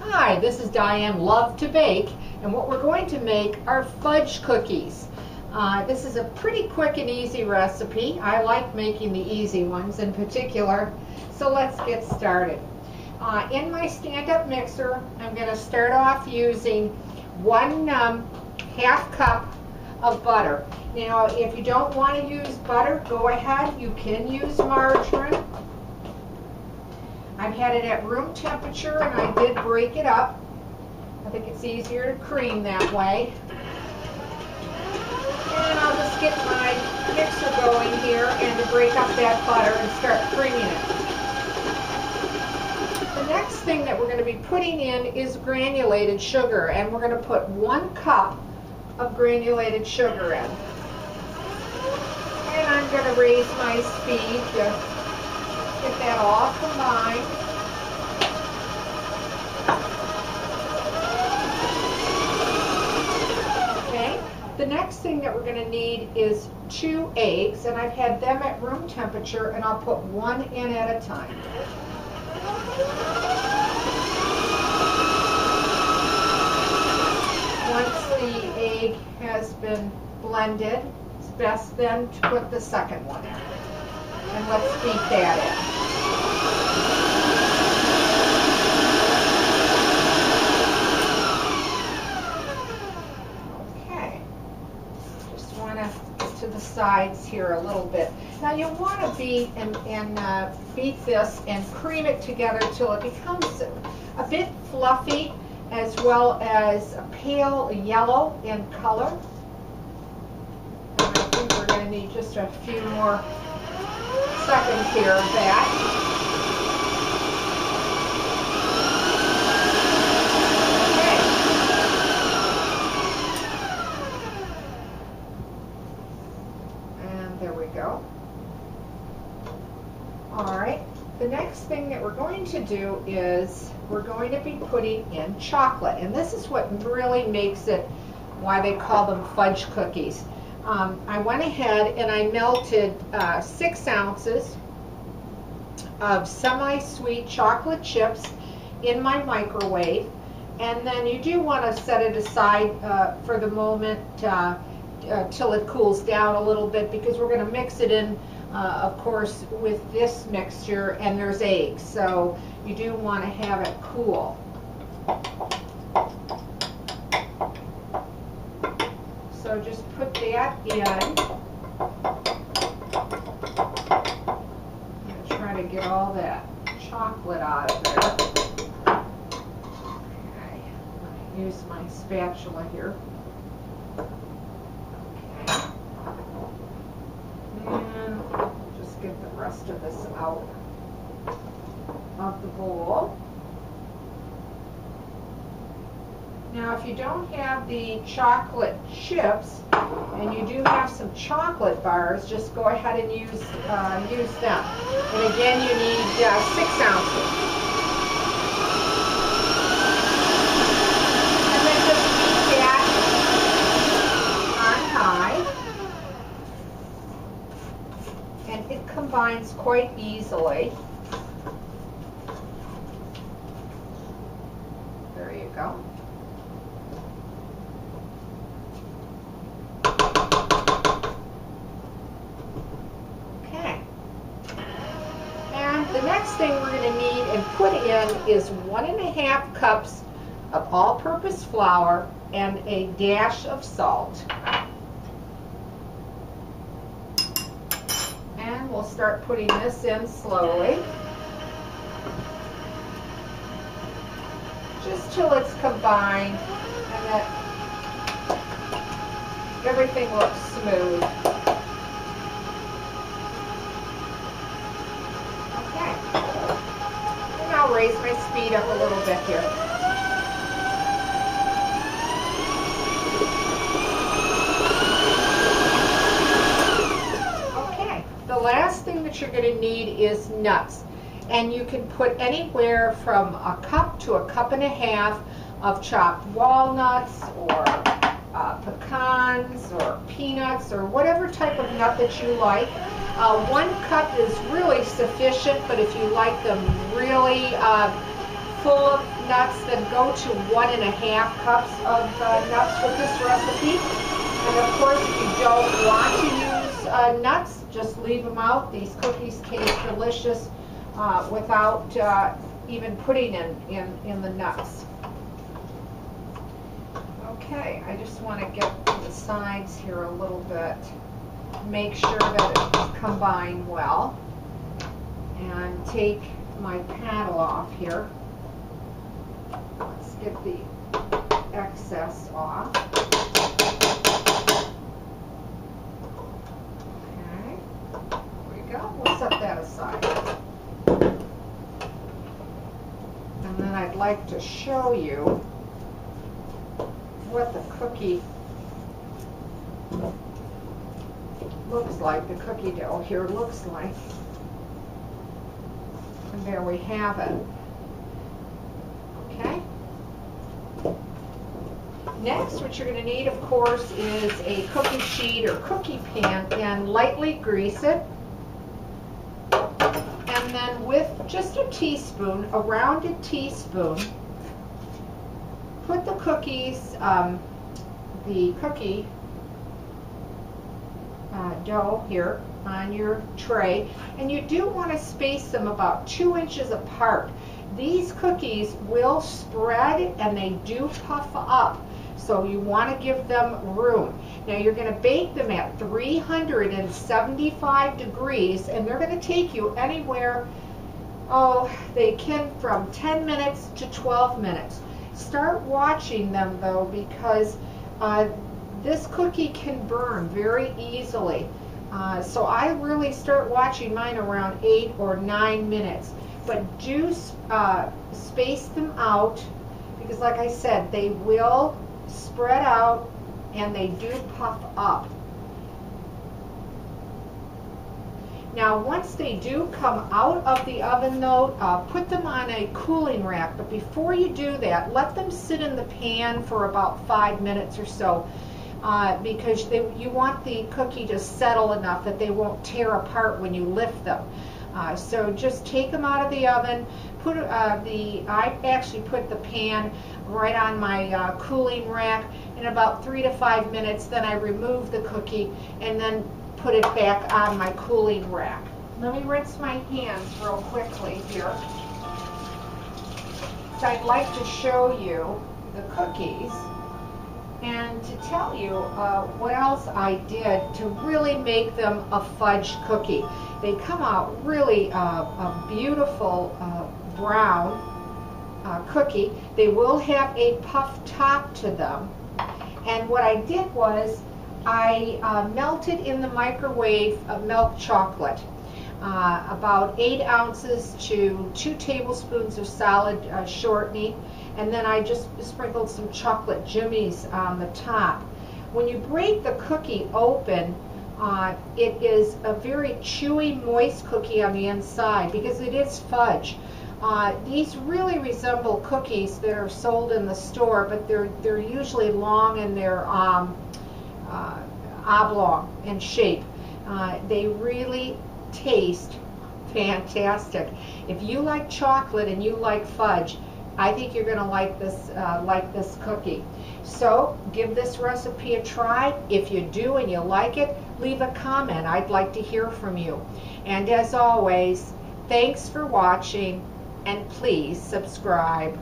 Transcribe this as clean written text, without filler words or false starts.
Hi, this is Diane Lovetobake, and what we're going to make are fudge cookies. This is a pretty quick and easy recipe. I like making the easy ones in particular, so let's get started. In my stand-up mixer, I'm going to start off using 1/2 cup of butter. Now, if you don't want to use butter, go ahead. You can use margarine. I've had it at room temperature and I did break it up. I think it's easier to cream that way. And I'll just get my mixer going here and to break up that butter and start creaming it. The next thing that we're going to be putting in is granulated sugar, and we're going to put 1 cup of granulated sugar in. And I'm going to raise my speed to get that all combined. Okay, the next thing that we're going to need is 2 eggs, and I've had them at room temperature, and I'll put 1 in at a time. Once the egg has been blended, it's best then to put the second one in. And let's beat that in. Okay. Just want to get to the sides here a little bit. Now you want to beat and beat this and cream it together till it becomes a bit fluffy as well as a pale yellow in color. And I think we're going to need just a few more seconds here of that. Okay. And there we go. All right. The next thing that we're going to do is we're going to be putting in chocolate. And this is what really makes it why they call them fudge cookies. I went ahead and I melted 6 ounces of semi-sweet chocolate chips in my microwave, and then you do want to set it aside for the moment till it cools down a little bit, because we're going to mix it in of course with this mixture, and there's eggs, so you do want to have it cool. So just put that in. I'm going to try to get all that chocolate out of there. Okay, I'm going to use my spatula here. Okay. And just get the rest of this out of the bowl. Now, if you don't have the chocolate chips and you do have some chocolate bars, just go ahead and use them. And again, you need 6 ounces. And then just keep that on high. And it combines quite easily. There you go. The next thing we're going to need and put in is 1½ cups of all-purpose flour and a dash of salt. And we'll start putting this in slowly, just till it's combined and that everything looks smooth. I'll raise my speed up a little bit here. Okay, the last thing that you're going to need is nuts. And you can put anywhere from 1 cup to 1.5 cups of chopped walnuts or pecans or peanuts or whatever type of nut that you like. 1 cup is really sufficient, but if you like them really full of nuts, then go to 1½ cups of nuts with this recipe. And of course, if you don't want to use nuts, just leave them out. These cookies taste delicious without even putting in the nuts. Okay, I just want to get the sides here a little bit. Make sure that it's combined well. And take my paddle off here. Let's get the excess off. Okay, there we go. We'll set that aside. And then I'd like to show you what the cookie looks like, the cookie dough here looks like. And there we have it. Okay. Next, what you're going to need, of course, is a cookie sheet or cookie pan, and lightly grease it. And then with just a teaspoon, a rounded teaspoon, put the cookies, the cookie dough here on your tray, and you do want to space them about 2 inches apart. These cookies will spread and they do puff up, so you want to give them room. Now you're going to bake them at 375 degrees, and they're going to take you anywhere, they can from 10 minutes to 12 minutes. Start watching them though, because this cookie can burn very easily. So I really start watching mine around 8 or 9 minutes. But do space them out, because like I said, they will spread out and they do puff up. Now once they do come out of the oven though, put them on a cooling rack. But before you do that, let them sit in the pan for about 5 minutes or so. Because you want the cookie to settle enough that they won't tear apart when you lift them. So just take them out of the oven. I actually put the pan right on my cooling rack. In about 3 to 5 minutes, then I remove the cookie and then put it back on my cooling rack. Let me rinse my hands real quickly here. So I'd like to show you the cookies and to tell you what else I did to really make them a fudge cookie. They come out really a beautiful brown cookie. They will have a puff top to them. And what I did was I melted in the microwave milk chocolate, about 8 ounces to 2 tablespoons of solid shortening. And then I just sprinkled some chocolate jimmies on the top. When you break the cookie open, it is a very chewy, moist cookie on the inside because it is fudge. These really resemble cookies that are sold in the store, but they're usually long and they're oblong in shape. They really taste fantastic. If you like chocolate and you like fudge, I think you're going to like this cookie. So give this recipe a try. If you do and you like it, leave a comment. I'd like to hear from you. And as always, thanks for watching, and please subscribe.